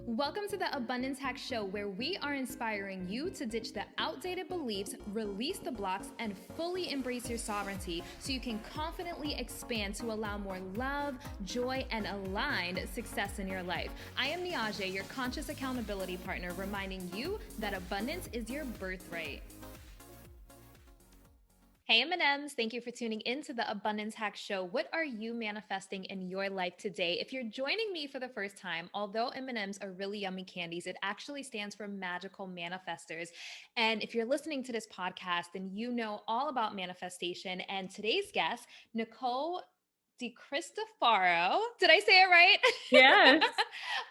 Welcome to the Abundance Hack Show, where we are inspiring you to ditch the outdated beliefs, release the blocks, and fully embrace your sovereignty so you can confidently expand to allow more love, joy, and aligned success in your life. I am Niajae, your conscious accountability partner, reminding you that abundance is your birthright. Hey M&Ms, thank you for tuning in to the Abundance Hack Show. What are you manifesting in your life today? If you're joining me for the first time, although M&Ms are really yummy candies, it actually stands for magical manifestors. And if you're listening to this podcast, then you know all about manifestation. And today's guest, Nicole DiCristofaro. Did I say it right? Yes.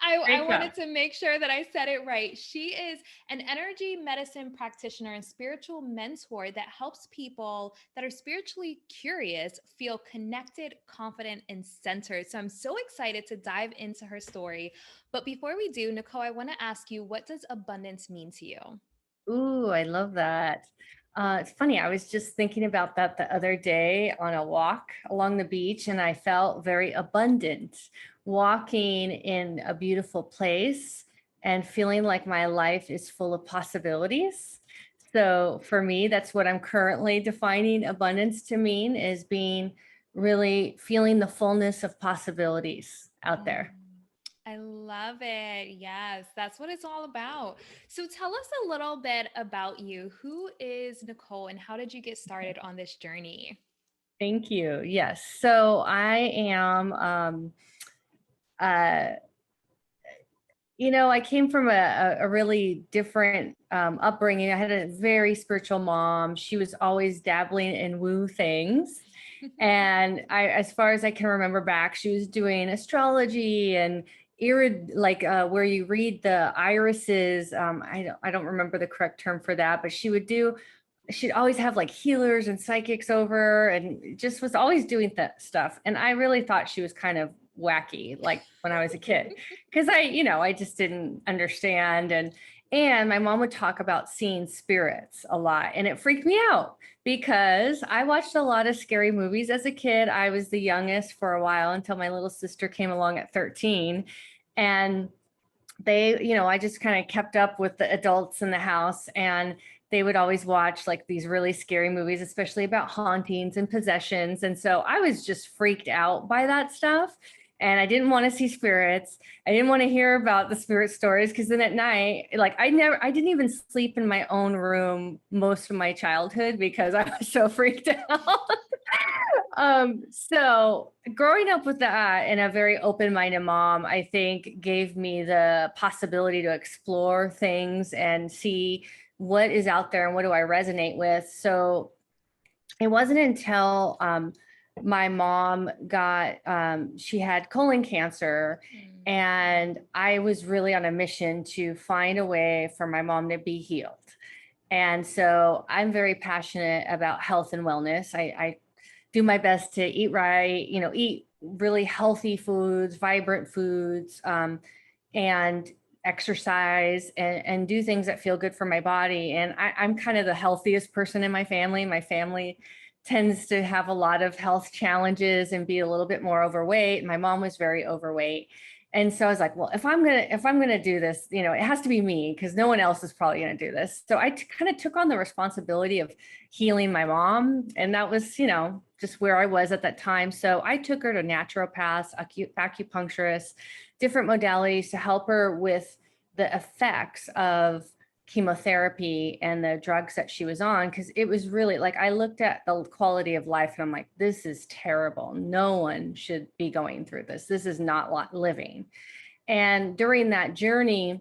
I wanted to make sure that I said it right. She is an energy medicine practitioner and spiritual mentor that helps people that are spiritually curious feel connected, confident, and centered. So I'm so excited to dive into her story. But before we do, Nicole, I want to ask you, what does abundance mean to you? Ooh, I love that. It's funny. I was just thinking about that the other day on a walk along the beach, and I felt very abundant walking in a beautiful place and feeling like my life is full of possibilities. So for me, that's what I'm currently defining abundance to mean, is being really feeling the fullness of possibilities out there. I love it. Yes, that's what it's all about. So tell us a little bit about you. Who is Nicole and how did you get started on this journey? Thank you. Yes. So I am uh I came from a really different upbringing. I had a very spiritual mom. She was always dabbling in woo things. And as far as I can remember back, she was doing astrology and where you read the irises. I don't remember the correct term for that, but she'd always have like healers and psychics over and just was always doing that stuff. And I really thought she was kind of wacky, like when I was a kid, because I just didn't understand. And my mom would talk about seeing spirits a lot, and it freaked me out because I watched a lot of scary movies as a kid. I was the youngest for a while until my little sister came along at 13. And I just kind of kept up with the adults in the house, and they would always watch like these really scary movies, especially about hauntings and possessions. And so I was just freaked out by that stuff. And I didn't want to see spirits. I didn't want to hear about the spirit stories, because then at night, like I didn't even sleep in my own room most of my childhood because I was so freaked out. So growing up with that and a very open-minded mom, I think gave me the possibility to explore things and see what is out there and what do I resonate with. So it wasn't until my mom she had colon cancer, and I was really on a mission to find a way for my mom to be healed. And so I'm very passionate about health and wellness. I do my best to eat right, eat really healthy foods, vibrant foods, and exercise and do things that feel good for my body. And I'm kind of the healthiest person in my family. My family tends to have a lot of health challenges and be a little bit more overweight. My mom was very overweight. And so I was like, well, if I'm gonna do this, it has to be me, because no one else is probably gonna do this. So I kind of took on the responsibility of healing my mom, and that was, just where I was at that time. So I took her to naturopaths, acupuncturists, different modalities to help her with the effects of chemotherapy and the drugs that she was on, because it was really like, I looked at the quality of life and I'm like, this is terrible. No one should be going through this. This is not living. And during that journey,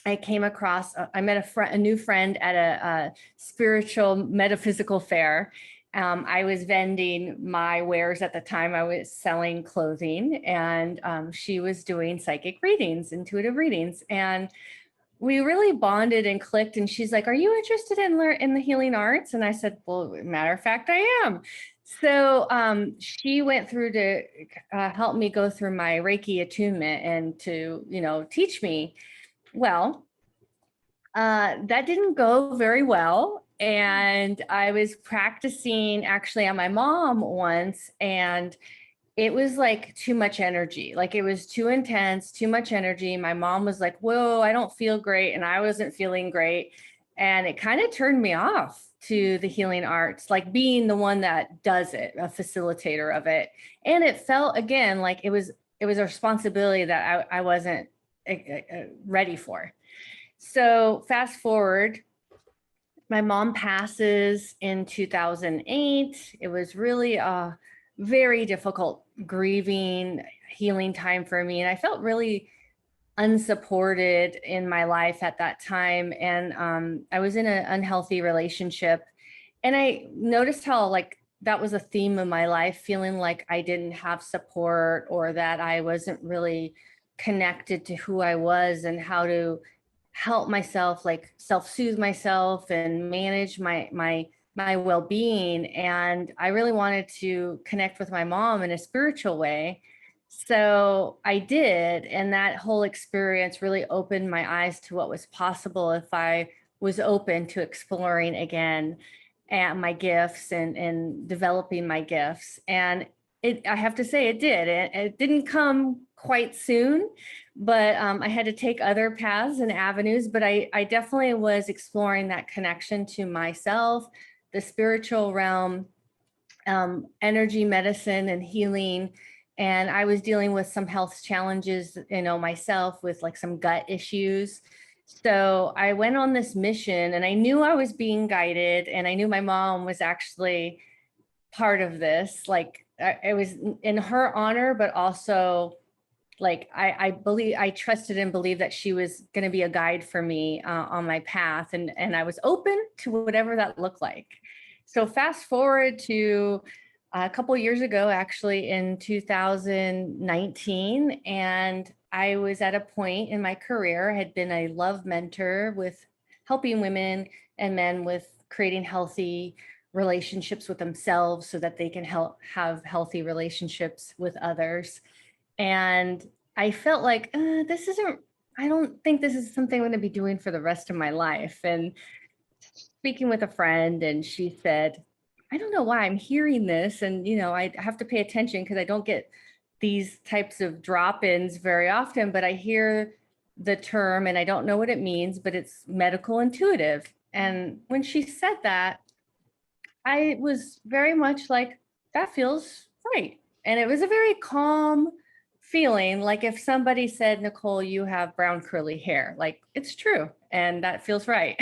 I came across, I met a new friend at a spiritual metaphysical fair. I was vending my wares at the time. I was selling clothing, and she was doing psychic readings, intuitive readings. And we really bonded and clicked. And she's like, are you interested in the healing arts? And I said, well, matter of fact, I am. So she went through to help me go through my Reiki attunement and to, teach me. Well, that didn't go very well. And I was practicing actually on my mom once, and it was like too much energy. Like it was too intense, too much energy. My mom was like, whoa, I don't feel great. And I wasn't feeling great. And it kind of turned me off to the healing arts, like being the one that does it, a facilitator of it. And it felt again like it was a responsibility that I wasn't ready for. So fast forward, my mom passes in 2008. It was really a very difficult grieving, healing time for me. And I felt really unsupported in my life at that time. And I was in an unhealthy relationship. And I noticed how, like, that was a theme of my life, feeling like I didn't have support or that I wasn't really connected to who I was and how to help myself, like self-soothe myself and manage my well-being. And I really wanted to connect with my mom in a spiritual way. So I did, and that whole experience really opened my eyes to what was possible if I was open to exploring again and my gifts and developing my gifts. And I have to say it did. It didn't come quite soon, but I had to take other paths and avenues. But I definitely was exploring that connection to myself, the spiritual realm, energy medicine and healing. And I was dealing with some health challenges, myself, with like some gut issues. So I went on this mission, and I knew I was being guided, and I knew my mom was actually part of this. Like it was in her honor, but also like I trusted and believed that she was going to be a guide for me on my path, and I was open to whatever that looked like. So fast forward to a couple of years ago, actually in 2019, and I was at a point in my career. I had been a love mentor with helping women and men with creating healthy relationships with themselves so that they can have healthy relationships with others. And I felt like I don't think this is something I'm going to be doing for the rest of my life. And speaking with a friend, and she said, I don't know why I'm hearing this. And, I have to pay attention because I don't get these types of drop-ins very often, but I hear the term and I don't know what it means, but it's medical intuitive. And when she said that, I was very much like, that feels right. And it was a very calm feeling, like if somebody said, Nicole, you have brown curly hair, like it's true. And that feels right.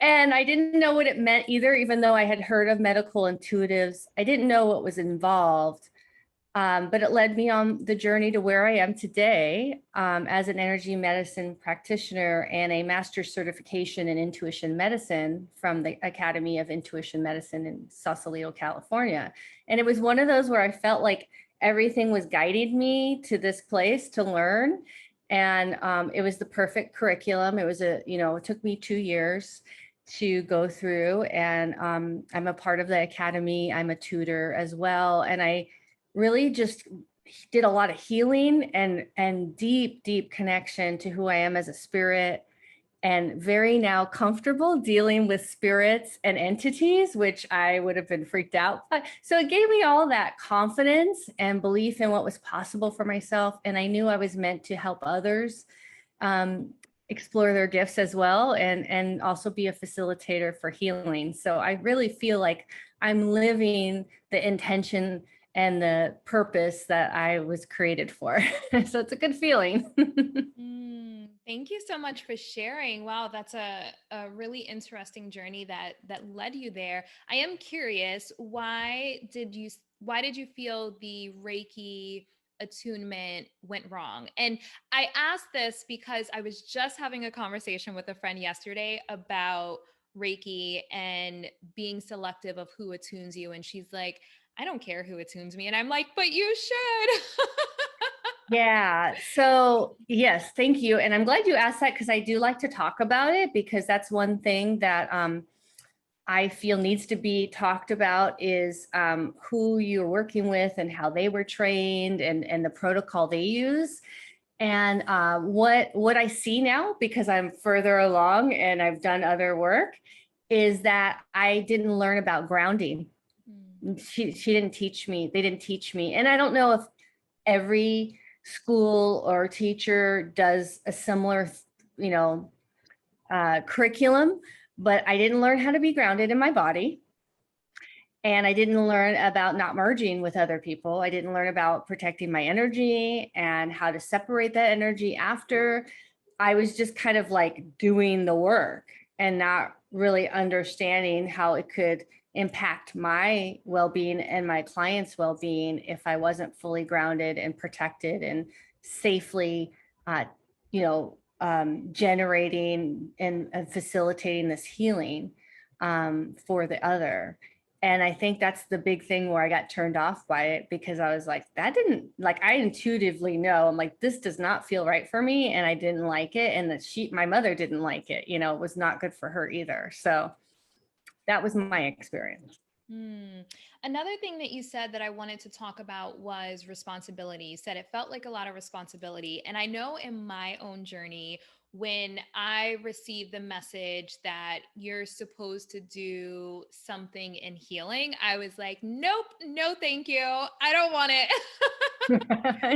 And I didn't know what it meant either, even though I had heard of medical intuitives. I didn't know what was involved. But it led me on the journey to where I am today as an energy medicine practitioner and a master's certification in intuition medicine from the Academy of Intuition Medicine in Sausalito, California. And it was one of those where I felt like everything was guiding me to this place to learn. And it was the perfect curriculum. It took me 2 years to go through, and I'm a part of the academy. I'm a tutor as well. And I really just did a lot of healing and deep connection to who I am as a spirit, and very now comfortable dealing with spirits and entities, which I would have been freaked out by. So it gave me all that confidence and belief in what was possible for myself. And I knew I was meant to help others explore their gifts as well, and also be a facilitator for healing. So I really feel like I'm living the intention and the purpose that I was created for. So it's a good feeling. Thank you so much for sharing. Wow, that's a really interesting journey that led you there. I am curious, why did you feel the Reiki attunement went wrong? And I asked this because I was just having a conversation with a friend yesterday about Reiki and being selective of who attunes you. And she's like, I don't care who attunes me. And I'm like, but you should. Yeah. So yes, thank you. And I'm glad you asked that, because I do like to talk about it, because that's one thing that I feel needs to be talked about is who you're working with and how they were trained, and the protocol they use. And what I see now, because I'm further along and I've done other work, is that I didn't learn about grounding. she didn't teach me. They didn't teach me. And I don't know if every school or teacher does a similar, curriculum, but I didn't learn how to be grounded in my body. And I didn't learn about not merging with other people. I didn't learn about protecting my energy and how to separate that energy after. I was just kind of like doing the work and not really understanding how it could impact my well-being and my clients' well-being if I wasn't fully grounded and protected and safely, generating and facilitating this healing for the other. And I think that's the big thing where I got turned off by it, because I was like, that didn't, like, I intuitively know, I'm like, this does not feel right for me. And I didn't like it. And my mother didn't like it, it was not good for her either. So that was my experience. Another thing that you said that I wanted to talk about was responsibility. You said it felt like a lot of responsibility. And I know in my own journey, when I received the message that you're supposed to do something in healing, I was like, nope, no, thank you. I don't want it.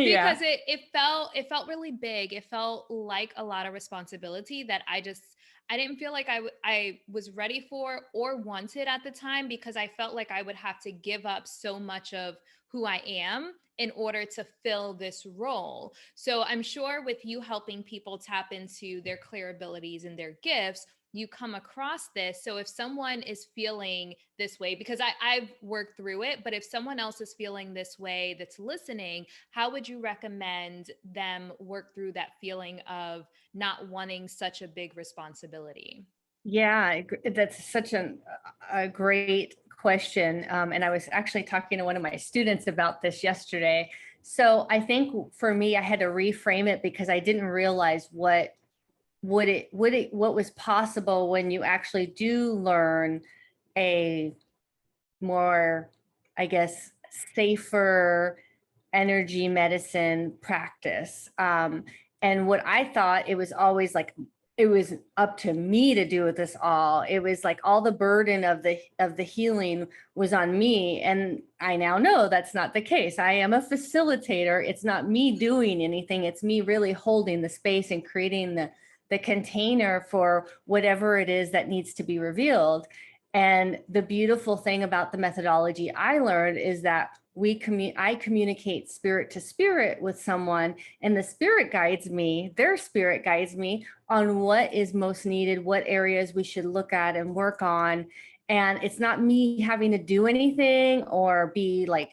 Yeah. Because it felt really big. It felt like a lot of responsibility that I didn't feel like I was ready for or wanted at the time, because I felt like I would have to give up so much of who I am in order to fill this role. So I'm sure with you helping people tap into their clear abilities and their gifts, you come across this. So if someone is feeling this way, because I've worked through it, but if someone else is feeling this way that's listening, how would you recommend them work through that feeling of not wanting such a big responsibility? Yeah, that's such a great question. And I was actually talking to one of my students about this yesterday. So I think for me, I had to reframe it because I didn't realize what was possible when you actually do learn a more, I guess, safer energy medicine practice. And what I thought, it was always like, it was up to me to do with this all. It was like all the burden of the healing was on me. And I now know that's not the case. I am a facilitator. It's not me doing anything. It's me really holding the space and creating the container for whatever it is that needs to be revealed. And the beautiful thing about the methodology I learned is that I communicate spirit to spirit with someone, and the spirit guides me, their spirit guides me on what is most needed, what areas we should look at and work on. And it's not me having to do anything or be like,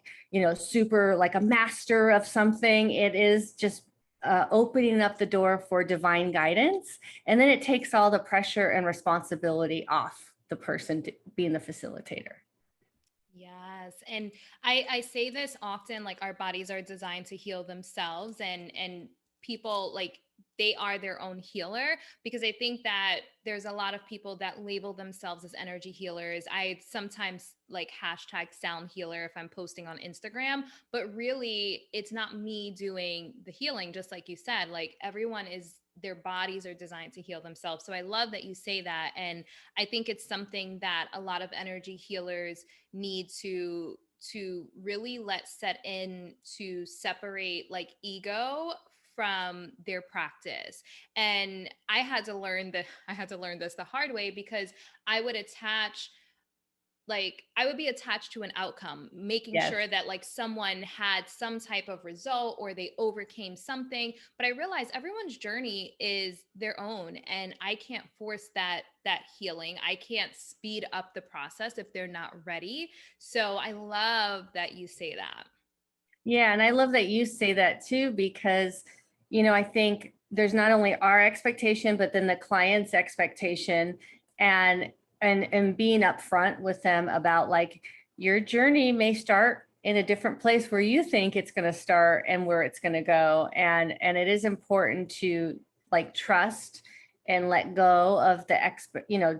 super like a master of something. It is just opening up the door for divine guidance. And then it takes all the pressure and responsibility off the person being the facilitator. Yes. And I say this often, like our bodies are designed to heal themselves, and people, like, they are their own healer, because I think that there's a lot of people that label themselves as energy healers. I sometimes like hashtag sound healer if I'm posting on Instagram, but really it's not me doing the healing. Just like you said, like everyone is, their bodies are designed to heal themselves. So I love that you say that. And I think it's something that a lot of energy healers need to really let set in, to separate like ego from their practice. And I had to learn this the hard way, because I would be attached to an outcome, making Yes. sure that like someone had some type of result or they overcame something. But I realized everyone's journey is their own, and I can't force that healing. I can't speed up the process if they're not ready. So I love that you say that. Yeah. And I love that you say that too, because, I think there's not only our expectation, but then the client's expectation, and being upfront with them about like, your journey may start in a different place where you think it's going to start and where it's going to go. And it is important to like trust and let go of the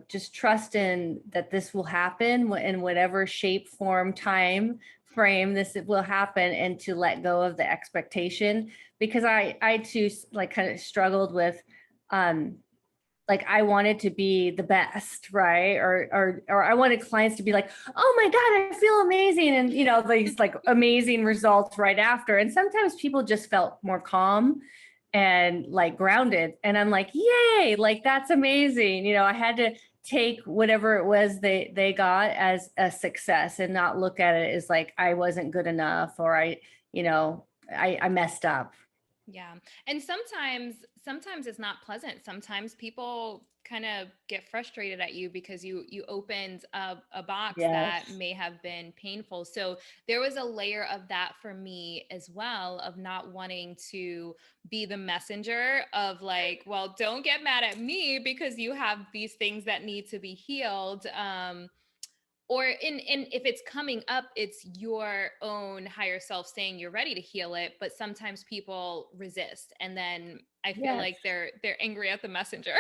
just trust in that this will happen in whatever shape, form, time frame this will happen, and to let go of the expectation. Because I too like kind of struggled with like I wanted to be the best, right? Or I wanted clients to be like, oh my God, I feel amazing. And these like amazing results right after. And sometimes people just felt more calm and like grounded. And I'm like, yay, like that's amazing. I had to take whatever it was they got as a success and not look at it as like I wasn't good enough or I messed up. Yeah. And sometimes it's not pleasant. Sometimes people kind of get frustrated at you because you opened a box that Yes. may have been painful. So there was a layer of that for me as well, of not wanting to be the messenger of like, well, don't get mad at me because you have these things that need to be healed. Or in if it's coming up, it's your own higher self saying you're ready to heal it, but sometimes people resist, and then I feel Yes. like they're angry at the messenger.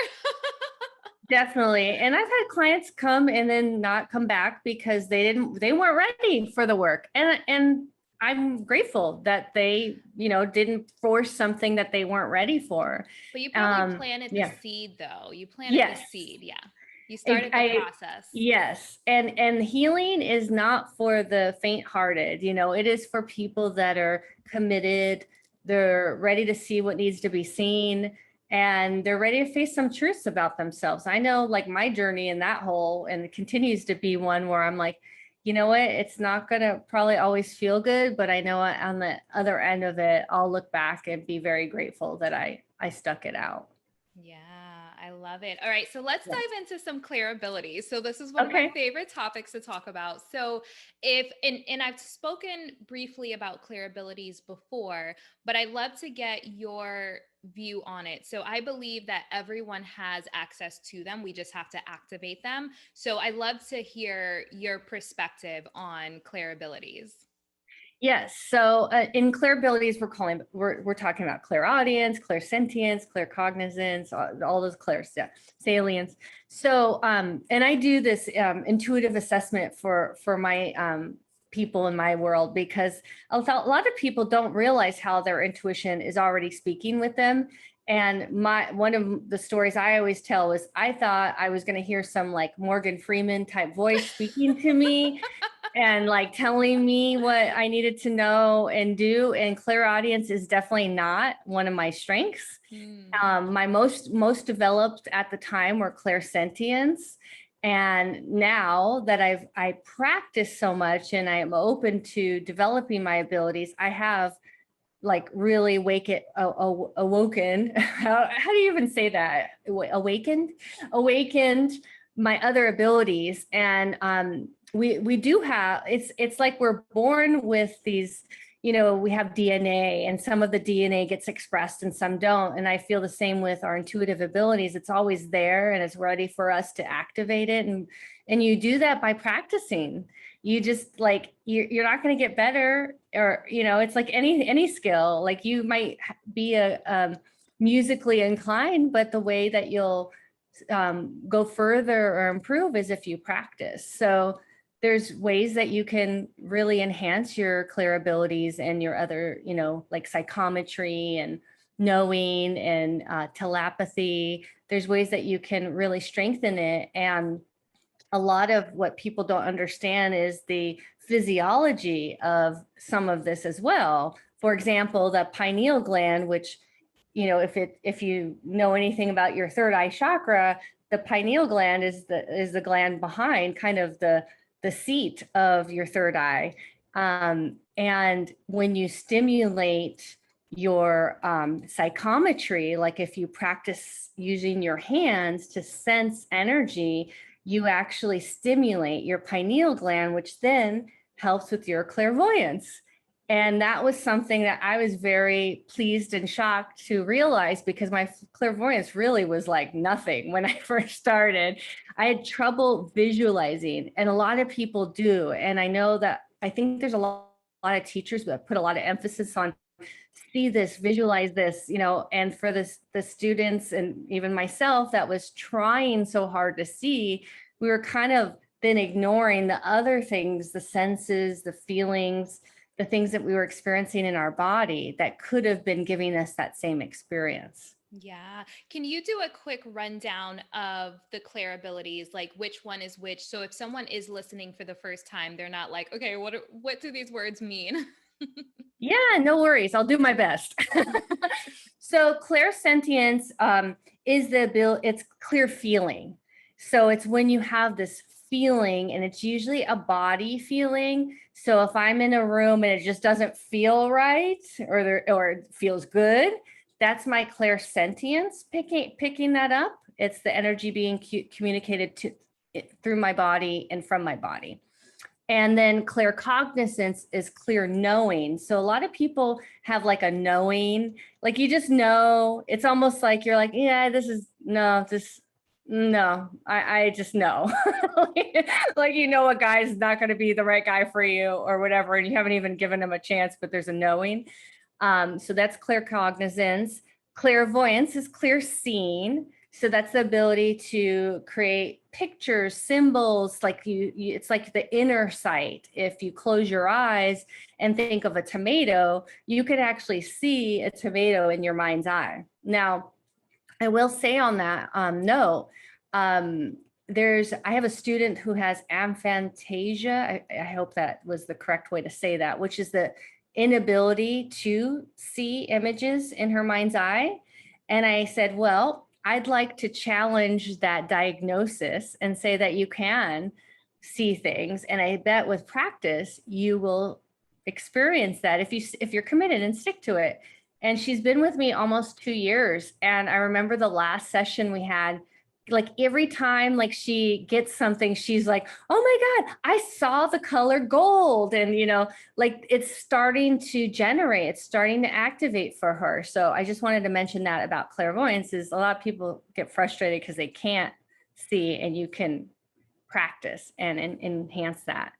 Definitely. And I've had clients come and then not come back because they weren't ready for the work. And I'm grateful that they, didn't force something that they weren't ready for. But you probably planted the Yeah. seed, though. You planted the Yes. seed. Yeah, you started the process. Yes. And healing is not for the faint-hearted, it is for people that are committed, they're ready to see what needs to be seen, and they're ready to face some truths about themselves. I know like my journey in that hole, and it continues to be one where I'm like, you know what, it's not going to probably always feel good, but I know on the other end of it, I'll look back and be very grateful that I stuck it out. Yeah, I love it. All right, so let's Yeah. dive into some Clair abilities. So this is one of my Okay. favorite topics to talk about. So if and I've spoken briefly about Clair abilities before, but I'd love to get your view on it. So I believe that everyone has access to them. We just have to activate them. So I'd love to hear your perspective on Clair abilities. Yes. So in Clair Abilities, we're talking about clairaudience, clairsentience, claircognizance, all those clairs, yeah, salience. So and I do this intuitive assessment for my people in my world because a lot of people don't realize how their intuition is already speaking with them. And one of the stories I always tell was I thought I was going to hear some like Morgan Freeman type voice speaking to me and like telling me what I needed to know and do. And clairaudience is definitely not one of my strengths. Hmm. My most developed at the time were clairsentience. And now that I practice so much and I am open to developing my abilities, I have like really awoken. How do you even say that? Awakened my other abilities. And we do have, it's like we're born with these, we have DNA and some of the DNA gets expressed and some don't. And I feel the same with our intuitive abilities. It's always there and it's ready for us to activate it. And you do that by practicing. You just like, you're not going to get better, or, it's like any skill. Like you might be a musically inclined, but the way that you'll go further or improve is if you practice. So there's ways that you can really enhance your clear abilities and your other, like psychometry and knowing and telepathy. There's ways that you can really strengthen it. And a lot of what people don't understand is the physiology of some of this as well. For example, the pineal gland, which, if you know anything about your third eye chakra, the pineal gland is the gland behind kind of the seat of your third eye. And when you stimulate your psychometry, like if you practice using your hands to sense energy, you actually stimulate your pineal gland, which then helps with your clairvoyance. And that was something that I was very pleased and shocked to realize because my clairvoyance really was like nothing when I first started. I had trouble visualizing, and a lot of people do. And I think there's a lot of teachers that put a lot of emphasis on see this, visualize this, and for the students and even myself that was trying so hard to see, we were kind of then ignoring the other things, the senses, the feelings, the things that we were experiencing in our body that could have been giving us that same experience. Yeah. Can you do a quick rundown of the Clair abilities, like which one is which? So if someone is listening for the first time, they're not like, okay, what do these words mean? Yeah, no worries. I'll do my best. So clairsentience is it's clear feeling. So it's when you have this feeling, and it's usually a body feeling. So if I'm in a room and it just doesn't feel right, or it feels good, that's my clairsentience picking that up. It's the energy being communicated through my body and from my body. And then clear cognizance is clear knowing. So a lot of people have like a knowing, like you just know. It's almost like you're like, yeah, I just know. Like, you know, a guy's not going to be the right guy for you or whatever, and you haven't even given him a chance, but there's a knowing. So that's clear cognizance. Clairvoyance is clear seeing. So that's the ability to create pictures, symbols, like it's like the inner sight. If you close your eyes and think of a tomato, you can actually see a tomato in your mind's eye. Now, I will say on that note, I have a student who has aphantasia. I hope that was the correct way to say that, which is the inability to see images in her mind's eye. And I said, well, I'd like to challenge that diagnosis and say that you can see things. And I bet with practice, you will experience that if you're committed and stick to it. And she's been with me almost 2 years. And I remember the last session we had, like every time like she gets something, she's like, oh my God, I saw the color gold. And, like it's starting to generate, it's starting to activate for her. So I just wanted to mention that about clairvoyance is a lot of people get frustrated because they can't see, and you can practice and enhance that.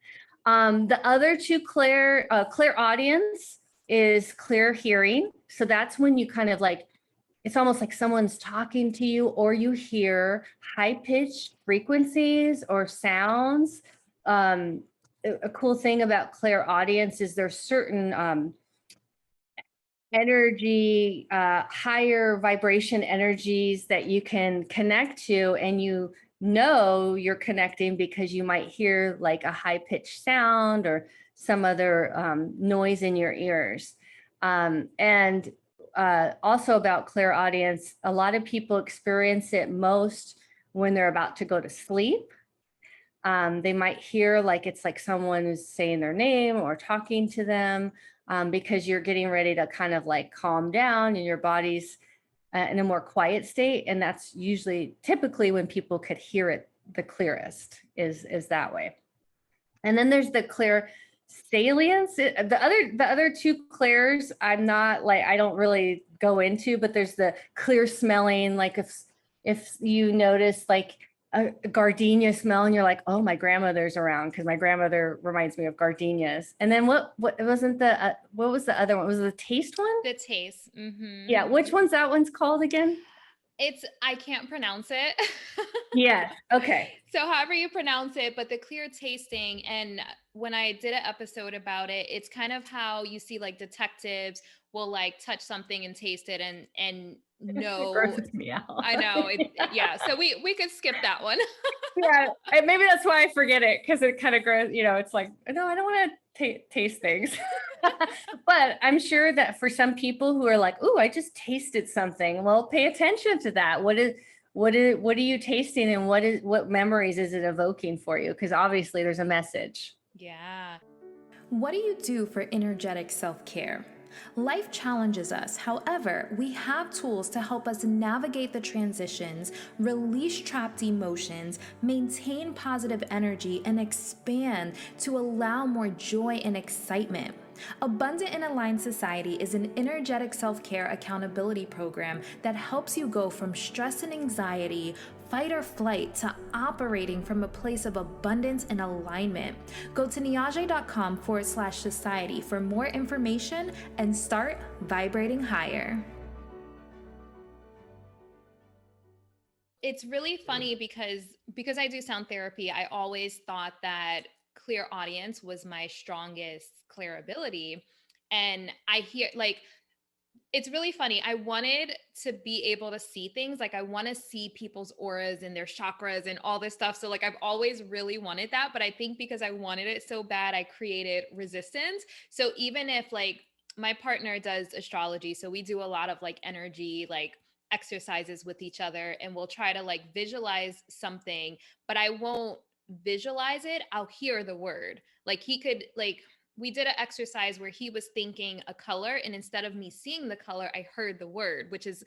The other two clairaudience is clear hearing. So that's when you kind of like, it's almost like someone's talking to you, or you hear high-pitched frequencies or sounds. A cool thing about clairaudience is there's certain energy, higher vibration energies that you can connect to, and you're connecting because you might hear like a high-pitched sound or some other noise in your ears. And also about clairaudience, a lot of people experience it most when they're about to go to sleep. They might hear like it's like someone is saying their name or talking to them, because you're getting ready to kind of like calm down, and your body's in a more quiet state. And that's typically when people could hear it the clearest is that way. And then there's the clear salience. The other two clairs, I don't really go into, but there's the clear smelling. Like if you notice like a gardenia smell and you're like, oh, my grandmother's around, because my grandmother reminds me of gardenias. And then what wasn't what was the other one? Was it the taste one? The taste. Mm-hmm. Yeah. Which that one's called again? I can't pronounce it. Yes. Okay. So however you pronounce it, but the clear tasting, and when I did an episode about it, it's kind of how you see like detectives will like touch something and taste it and It know. grosses me out. I know. Yeah. So we could skip that one. Yeah, maybe that's why I forget it, because it kind of grows. It's like, no, I don't want to taste things. But I'm sure that for some people who are like, oh, I just tasted something. Well, pay attention to that. What are you tasting, and what memories is it evoking for you? Because obviously there's a message. Yeah. What do you do for energetic self-care? Life challenges us. However, we have tools to help us navigate the transitions, release trapped emotions, maintain positive energy, and expand to allow more joy and excitement. Abundant and Aligned Society is an energetic self-care accountability program that helps you go from stress and anxiety, fight or flight, to operating from a place of abundance and alignment. Go to niajae.com/society for more information and start vibrating higher. It's really funny because I do sound therapy, I always thought that clear audience was my strongest clear ability. And I hear like it's really funny. I wanted to be able to see things. Like I want to see people's auras and their chakras and all this stuff. So like I've always really wanted that, but I think because I wanted it so bad, I created resistance. So even if like my partner does astrology, so we do a lot of like energy, like exercises with each other, and we'll try to like visualize something, but I won't visualize it. I'll hear the word. Like he could like we did an exercise where he was thinking a color, and instead of me seeing the color, I heard the word, which is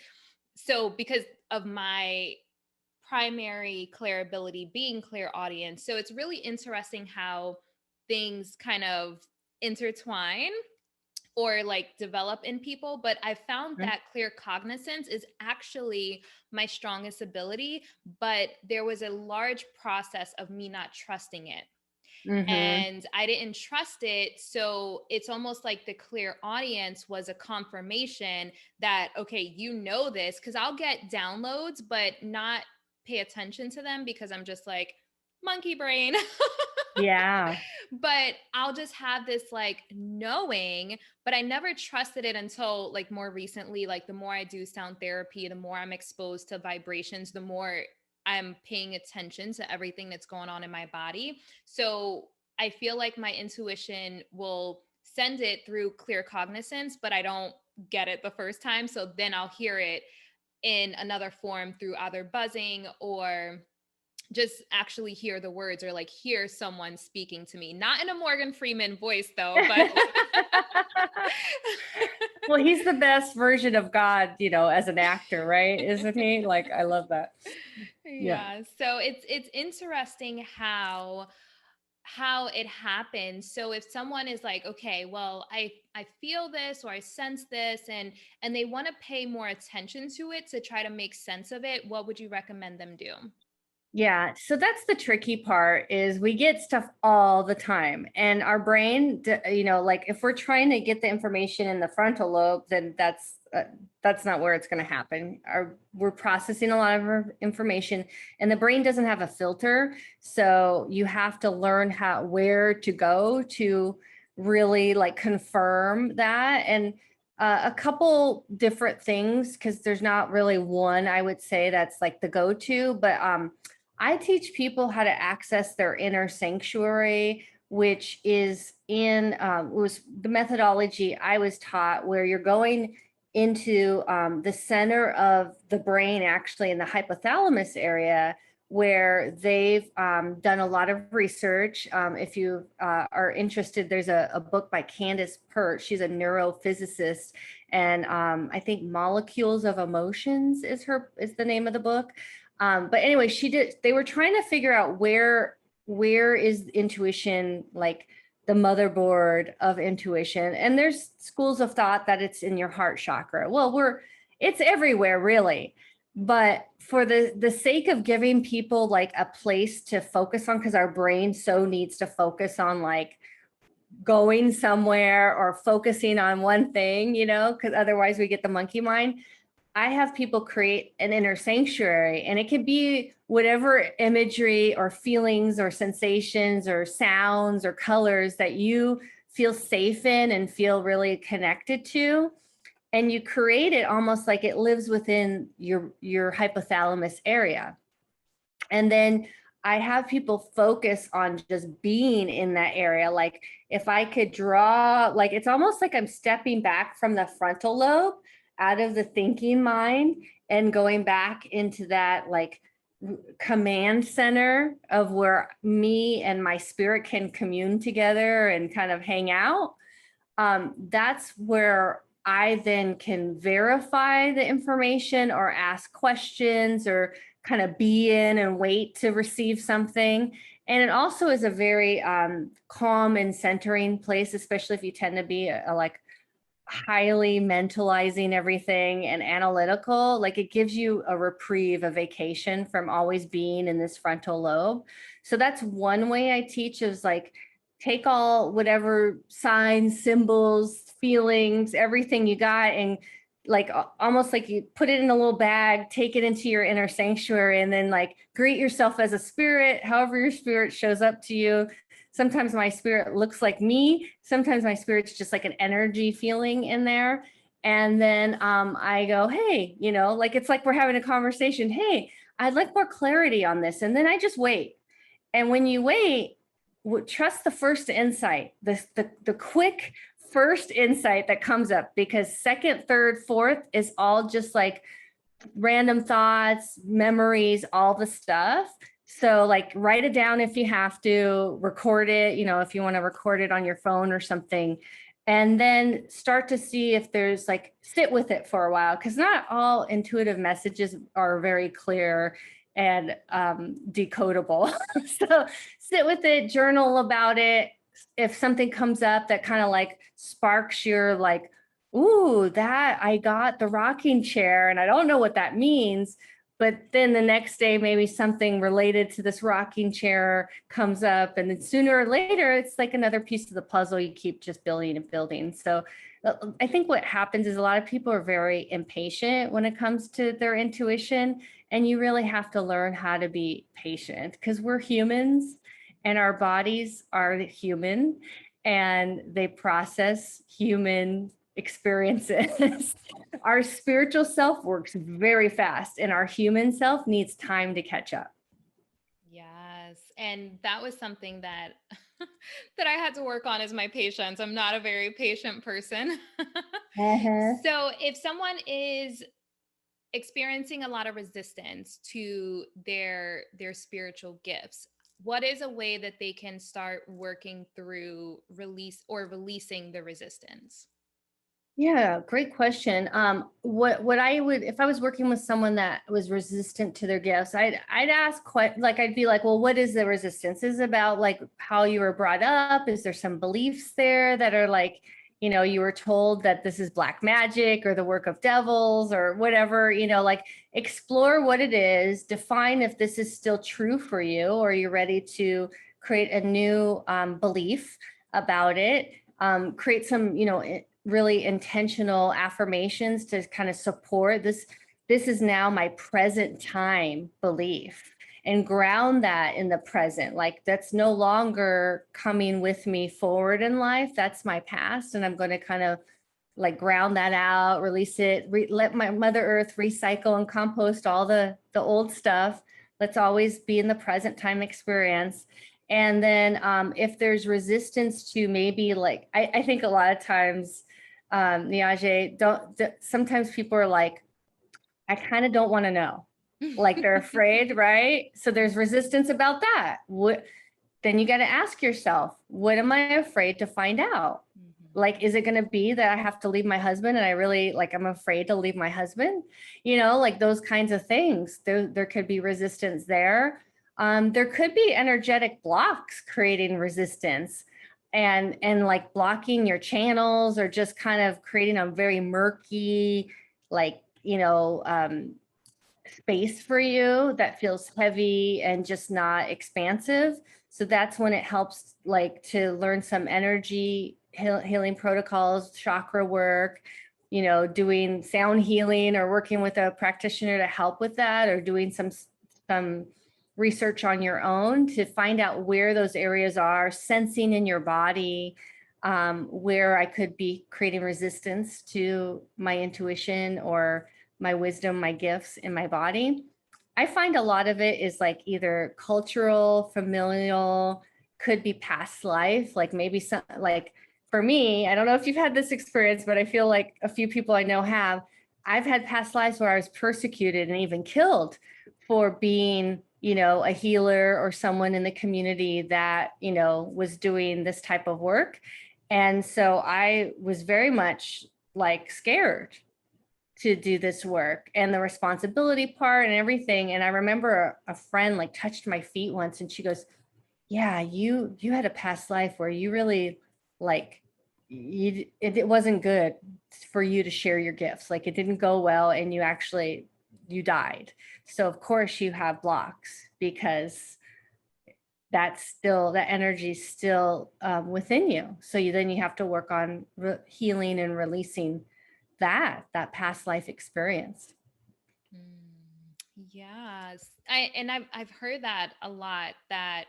so because of my primary Clair ability being clairaudience. So it's really interesting how things kind of intertwine or like develop in people. But I found Right. that clear cognizance is actually my strongest ability, but there was a large process of me not trusting it, Mm-hmm. and I didn't trust it. So it's almost like the clear audience was a confirmation that, okay, you know this, because I'll get downloads, but not pay attention to them because I'm just like, monkey brain. Yeah. But I'll just have this like knowing, but I never trusted it until like more recently. Like the more I do sound therapy, the more I'm exposed to vibrations, the more I'm paying attention to everything that's going on in my body. So I feel like my intuition will send it through clear cognizance, but I don't get it the first time. So then I'll hear it in another form through either buzzing or just actually hear the words or like hear someone speaking to me. Not in a Morgan Freeman voice though, but Well, he's the best version of God, as an actor, right? Isn't he? Like, I love that. Yeah. yeah. So it's interesting how it happens. So if someone is like, okay, well, I feel this or I sense this, and they want to pay more attention to it to try to make sense of it, what would you recommend them do? Yeah, so that's the tricky part is we get stuff all the time and our brain, like if we're trying to get the information in the frontal lobe, then that's not where it's going to happen. We're processing a lot of information and the brain doesn't have a filter. So you have to learn where to go to really like confirm that. And a couple different things, because there's not really one, I would say that's like the go-to, but I teach people how to access their inner sanctuary, which is was the methodology I was taught, where you're going into the center of the brain, actually in the hypothalamus area, where they've done a lot of research. If you are interested, there's a book by Candace Pert. She's a neurophysicist, and I think Molecules of Emotions is the name of the book. But anyway, they were trying to figure out where is intuition, like the motherboard of intuition. And there's schools of thought that it's in your heart chakra. Well, it's everywhere really. But for the sake of giving people like a place to focus on, because our brain so needs to focus on like going somewhere or focusing on one thing, because otherwise we get the monkey mind. I have people create an inner sanctuary, and it can be whatever imagery or feelings or sensations or sounds or colors that you feel safe in and feel really connected to. And you create it almost like it lives within your hypothalamus area. And then I have people focus on just being in that area. Like if I could draw, like it's almost like I'm stepping back from the frontal lobe out of the thinking mind and going back into that like command center of where me and my spirit can commune together and kind of hang out. That's where I then can verify the information or ask questions or kind of be in and wait to receive something. And it also is a very calm and centering place, especially if you tend to be like highly mentalizing everything and analytical. Like it gives you a reprieve, a vacation from always being in this frontal lobe. So that's one way I teach, is like take all whatever signs, symbols, feelings, everything you got, and like almost like you put it in a little bag, take it into your inner sanctuary, and then like greet yourself as a spirit, however your spirit shows up to you. Sometimes my spirit looks like me. Sometimes my spirit's just like an energy feeling in there. And then I go, hey, like it's like we're having a conversation. Hey, I'd like more clarity on this. And then I just wait. And when you wait, trust the first insight, the quick first insight that comes up, because second, third, fourth is all just like random thoughts, memories, all the stuff. So like write it down if you have to, record it, if you want to record it on your phone or something. And then start to see if there's like, sit with it for a while, because not all intuitive messages are very clear and decodable. So sit with it, journal about it. If something comes up that kind of like sparks your like, ooh, that I got the rocking chair and I don't know what that means. But then the next day, maybe something related to this rocking chair comes up, and then sooner or later, it's like another piece of the puzzle you keep just building and building. So I think what happens is a lot of people are very impatient when it comes to their intuition. And you really have to learn how to be patient, because we're humans and our bodies are human and they process human experiences. Our spiritual self works very fast and our human self needs time to catch up. Yes. And that was something that that I had to work on, is my patience. I'm not a very patient person. So if someone is experiencing a lot of resistance to their spiritual gifts, what is a way that they can start working through releasing the resistance? Yeah, great question. What I would, if I was working with someone that was resistant to their gifts, I'd ask quite like, I'd be like, well, what is the resistance? Is it about like how you were brought up? Is there some beliefs there that are like, you were told that this is black magic or the work of devils or whatever, like explore what it is, define if this is still true for you, or you're ready to create a new belief about it. Create some, really intentional affirmations to kind of support this. This is now my present time belief, and ground that in the present. Like that's no longer coming with me forward in life. That's my past. And I'm going to kind of like ground that out, release it, let my Mother Earth recycle and compost all the old stuff. Let's always be in the present time experience. And then if there's resistance to maybe like, I think a lot of times, Niajae, sometimes people are like, I kind of don't want to know. Like they're afraid, right? So there's resistance about that. Then you got to ask yourself, what am I afraid to find out? Like, is it going to be that I have to leave my husband and I really like, I'm afraid to leave my husband, like those kinds of things. There could be resistance there. There could be energetic blocks creating resistance and like blocking your channels, or just kind of creating a very murky, like, space for you that feels heavy and just not expansive. So that's when it helps like to learn some energy healing protocols, chakra work, doing sound healing or working with a practitioner to help with that, or doing some research on your own to find out where those areas are, sensing in your body, where I could be creating resistance to my intuition or my wisdom, my gifts in my body. I find a lot of it is like either cultural, familial, could be past life, like maybe some, like for me, I don't know if you've had this experience, but I feel like a few people I know have. I've had past lives where I was persecuted and even killed for being, a healer or someone in the community that, was doing this type of work. And so I was very much like scared to do this work and the responsibility part and everything. And I remember a friend like touched my feet once and she goes, yeah, you had a past life where you really like, it wasn't good for you to share your gifts. Like it didn't go well and you died. So of course you have blocks because that energy is still within you. So then you have to work on healing and releasing that past life experience. Yes. I've heard that a lot, that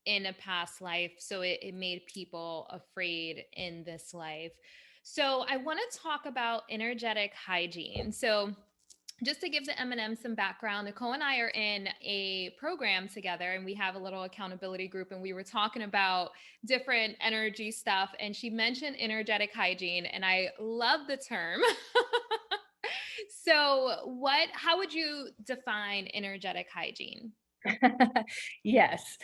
in a past life, so it made people afraid in this life. So I want to talk about energetic hygiene. So just to give the M&M some background, Nicole and I are in a program together and we have a little accountability group, and we were talking about different energy stuff, and she mentioned energetic hygiene, and I love the term. So how would you define energetic hygiene? Yes.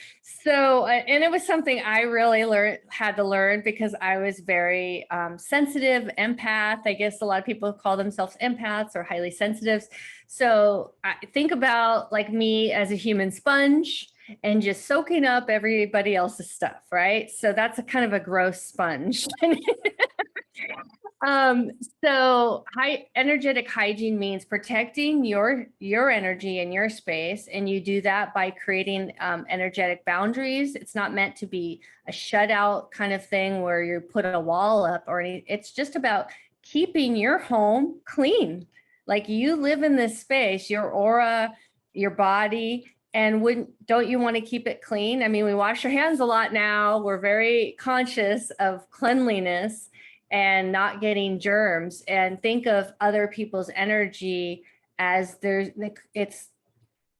So, and it was something I really had to learn because I was very sensitive, empath. I guess a lot of people call themselves empaths or highly sensitives. So I think about like me as a human sponge and just soaking up everybody else's stuff, right? So that's a kind of a gross sponge. Um, so energetic hygiene means protecting your energy and your space, and you do that by creating energetic boundaries. It's not meant to be a shutout kind of thing where you put a wall up or any. It's just about keeping your home clean. Like you live in this space, your aura, your body, and don't you want to keep it clean? I mean, we wash our hands a lot now. We're very conscious of cleanliness and not getting germs, and think of other people's energy as it's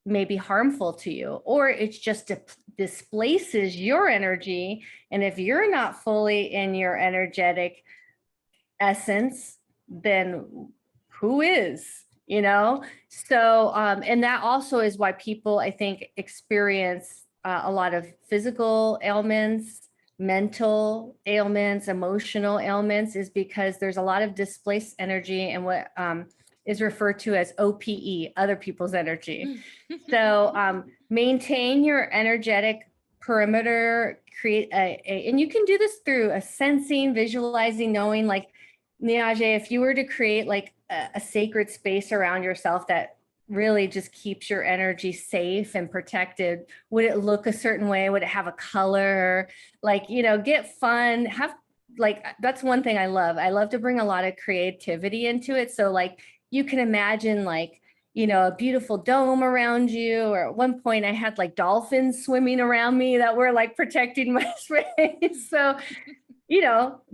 maybe harmful to you, or it's just displaces your energy. And if you're not fully in your energetic essence, then who is, So, and that also is why people, I think, experience a lot of physical ailments, mental ailments, emotional ailments, is because there's a lot of displaced energy and what is referred to as OPE, other people's energy. So maintain your energetic perimeter, create and you can do this through a sensing, visualizing, knowing, like Niajae, if you were to create like a sacred space around yourself that really just keeps your energy safe and protected, would it look a certain way? Would it have a color? Like, get fun, that's one thing I love. I love to bring a lot of creativity into it. So like you can imagine like, a beautiful dome around you, or at one point I had like dolphins swimming around me that were like protecting my space. So,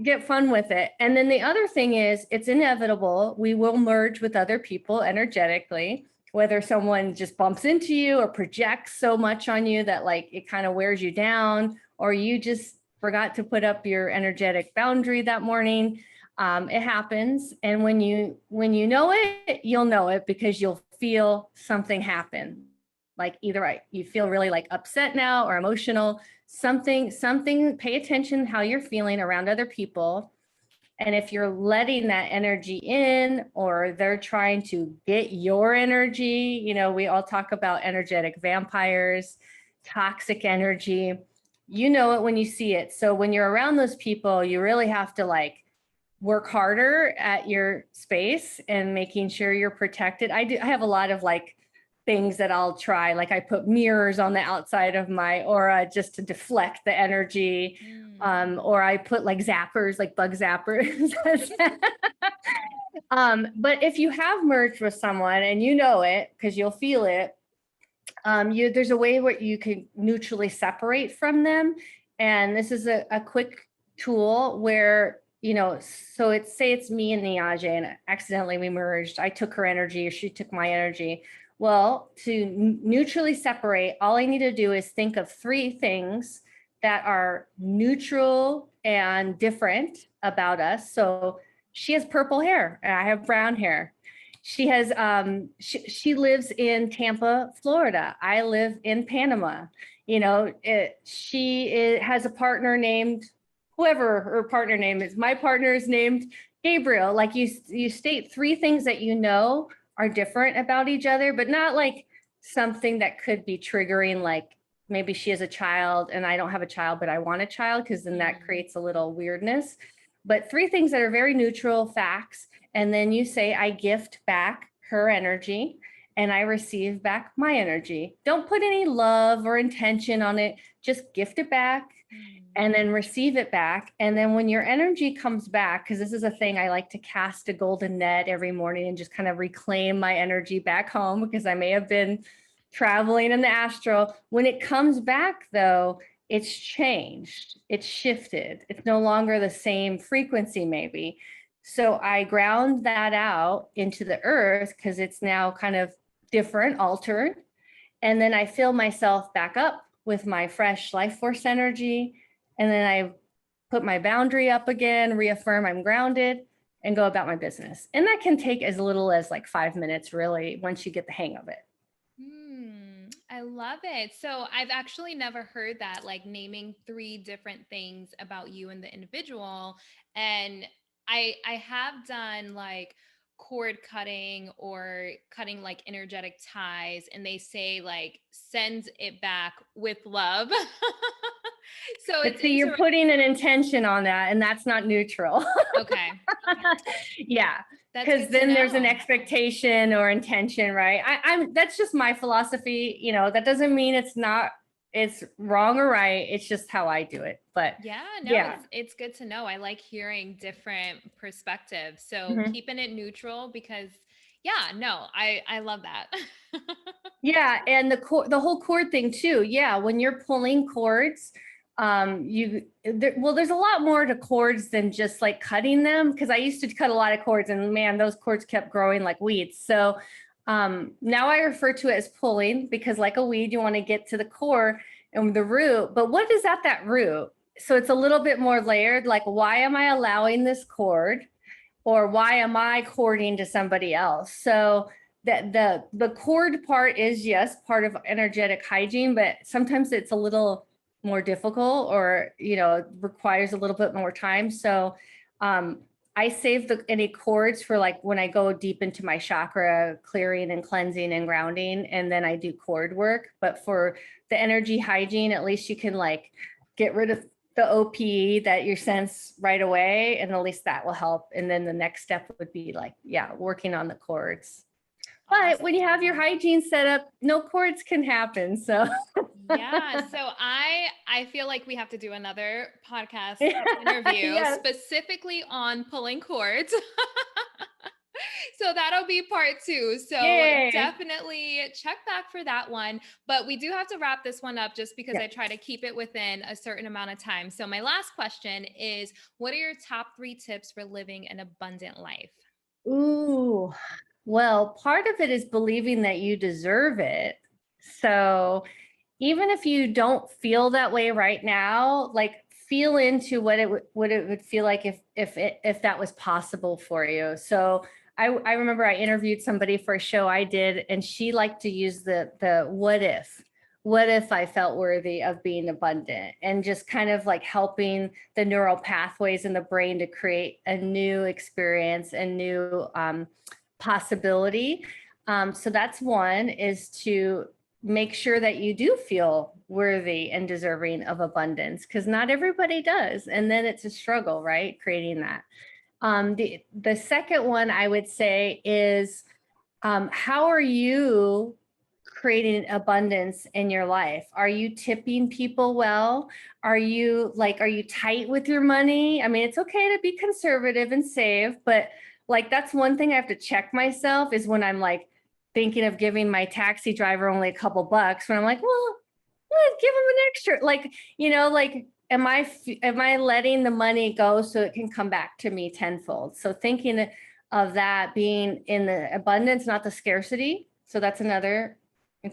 get fun with it. And then the other thing is, it's inevitable. We will merge with other people energetically, whether someone just bumps into you or projects so much on you that like it kind of wears you down, or you just forgot to put up your energetic boundary that morning. It happens. And when you know it, you'll know it because you'll feel something happen. Like either you feel really like upset now or emotional, something, pay attention how you're feeling around other people. And if you're letting that energy in, or they're trying to get your energy, we all talk about energetic vampires, toxic energy, it when you see it. So when you're around those people, you really have to like work harder at your space and making sure you're protected. I have a lot of like things that I'll try. Like I put mirrors on the outside of my aura just to deflect the energy. Or I put like zappers, like bug zappers. But if you have merged with someone and you know it, because you'll feel it, there's a way where you can neutrally separate from them. And this is a quick tool where, so it's me and Niajae, and accidentally we merged. I took her energy or she took my energy. Well, to neutrally separate, all I need to do is think of 3 things that are neutral and different about us. So she has purple hair and I have brown hair. She has, she lives in Tampa, Florida. I live in Panama. She has a partner named whoever her partner name is. My partner is named Gabriel. Like you state 3 things that are different about each other, but not like something that could be triggering, like maybe she has a child and I don't have a child, but I want a child, because then that creates a little weirdness. But 3 things that are very neutral facts. And then you say, I gift back her energy and I receive back my energy. Don't put any love or intention on it. Just gift it back and then receive it back. And then when your energy comes back, because this is a thing, I like to cast a golden net every morning and just kind of reclaim my energy back home, because I may have been traveling in the astral. When it comes back though, it's changed, it's shifted. It's no longer the same frequency maybe. So I ground that out into the earth because it's now kind of different, altered. And then I fill myself back up with my fresh life force energy. And then I put my boundary up again, reaffirm I'm grounded, and go about my business. And that can take as little as like 5 minutes, really, once you get the hang of it. I love it. So I've actually never heard that, like naming 3 different things about you and the individual. And I have done like cord cutting or cutting like energetic ties, and they say like send it back with love. So But it's see, you're putting an intention on that, and that's not neutral. okay. Yeah. That's Because good to then there's an know. expectation or intention, right? I'm that's just my philosophy. That doesn't mean it's wrong or right. It's just how I do it. But Yeah, no, yeah. it's good to know. I like hearing different perspectives. So Mhm. keeping it neutral because yeah, no, I love that. Yeah, and the whole cord thing too. Yeah, when you're pulling cords, there's a lot more to cords than just like cutting them, because I used to cut a lot of cords and man, those cords kept growing like weeds. So now I refer to it as pulling, because like a weed, you want to get to the core and the root. But what is at that root? So it's a little bit more layered. Like, why am I allowing this cord? Or why am I cording to somebody else? So that the cord part is, yes, part of energetic hygiene, but sometimes it's a little more difficult, or requires a little bit more time. So I save any cords for like when I go deep into my chakra clearing and cleansing and grounding, and then I do cord work. But for the energy hygiene, at least you can like get rid of the OPE that you sense right away, and at least that will help. And then the next step would be like, yeah, working on the cords. But when you have your hygiene set up, no cords can happen. So Yeah, so I feel like we have to do another podcast interview yes. specifically on pulling cords. So that'll be part 2. So Yay. definitely check back for that one. But we do have to wrap this one up just because I try to keep it within a certain amount of time. So my last question is, what are your top 3 tips for living an abundant life? Ooh, well, part of it is believing that you deserve it. So even if you don't feel that way right now, like feel into what it would feel like if that was possible for you. So I remember I interviewed somebody for a show I did, and she liked to use the what if I felt worthy of being abundant, and just kind of like helping the neural pathways in the brain to create a new experience and new possibility. So that's one, is to make sure that you do feel worthy and deserving of abundance, because not everybody does. And then it's a struggle, right? Creating that. The second one I would say is, how are you creating abundance in your life? Are you tipping people well? Are you tight with your money? I mean, it's okay to be conservative and save, but like that's one thing I have to check myself, is when I'm like thinking of giving my taxi driver only a couple bucks, when I'm like, well, give him an extra, am I letting the money go so it can come back to me tenfold? So thinking of that being in the abundance, not the scarcity. So that's another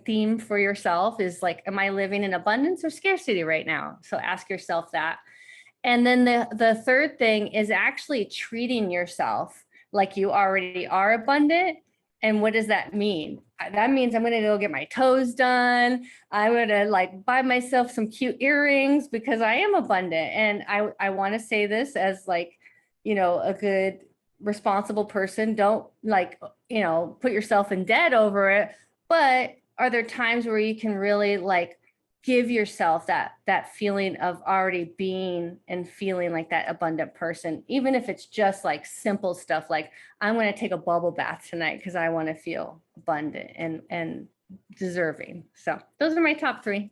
theme for yourself, is like, am I living in abundance or scarcity right now? So ask yourself that. And then the third thing is actually treating yourself like you already are abundant. And what does that mean? That means I'm going to go get my toes done. I'm going to like buy myself some cute earrings, because I am abundant. And I want to say this as like, a good responsible person. Don't put yourself in debt over it. But are there times where you can really like give yourself that feeling of already being and feeling like that abundant person, even if it's just like simple stuff like, I'm going to take a bubble bath tonight because I want to feel abundant and deserving. So those are my top 3.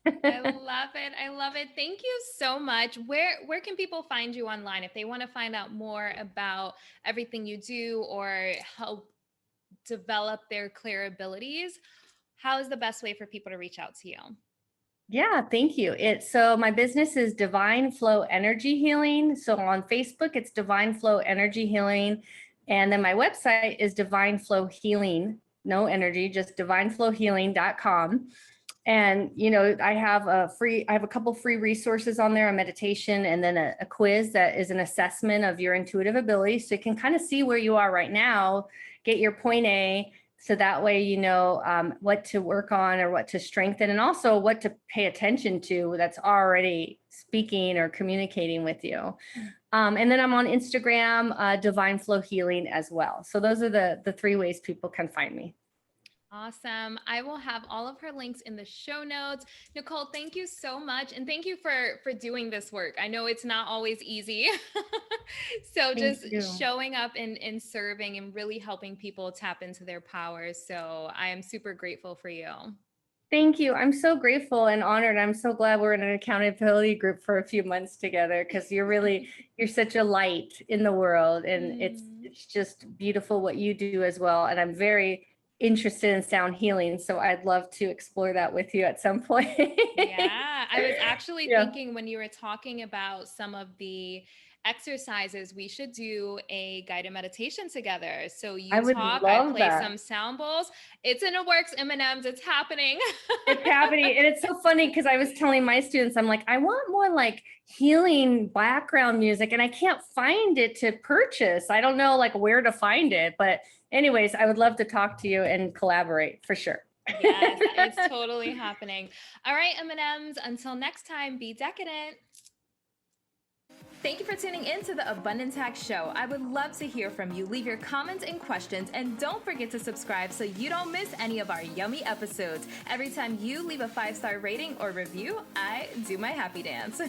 I love it. I love it. Thank you so much. Where can people find you online if they want to find out more about everything you do or help develop their Clair abilities? How is the best way for people to reach out to you? Yeah, thank you. So my business is Divine Flow Energy Healing. So on Facebook, it's Divine Flow Energy Healing. And then my website is Divine Flow Healing, no energy, just divineflowhealing.com. And, I have a couple free resources on there, a meditation, and then a quiz that is an assessment of your intuitive abilities. So you can kind of see where you are right now, get your point A. So that way, what to work on or what to strengthen, and also what to pay attention to that's already speaking or communicating with you. And then I'm on Instagram, Divine Flow Healing as well. So those are the three ways people can find me. Awesome. I will have all of her links in the show notes. Nicole, thank you so much. And thank you for doing this work. I know it's not always easy. So just showing up and serving and really helping people tap into their powers. So I am super grateful for you. Thank you. I'm so grateful and honored. I'm so glad we're in an accountability group for a few months together, because you're such a light in the world, and it's just beautiful what you do as well. And I'm very interested in sound healing, so I'd love to explore that with you at some point. Yeah, I was actually thinking when you were talking about some of the exercises, we should do a guided meditation together. So you talk, I play some sound bowls. It's in the works, M&Ms. It's happening. It's happening. And it's so funny because I was telling my students, I'm like, I want more like healing background music, and I can't find it to purchase. I don't know like where to find it. But anyways, I would love to talk to you and collaborate for sure. Yes, it's totally happening. All right, M&Ms, until next time, be decadent. Thank you for tuning in to the Abundance Hack Show. I would love to hear from you. Leave your comments and questions, and don't forget to subscribe so you don't miss any of our yummy episodes. Every time you leave a 5-star rating or review, I do my happy dance.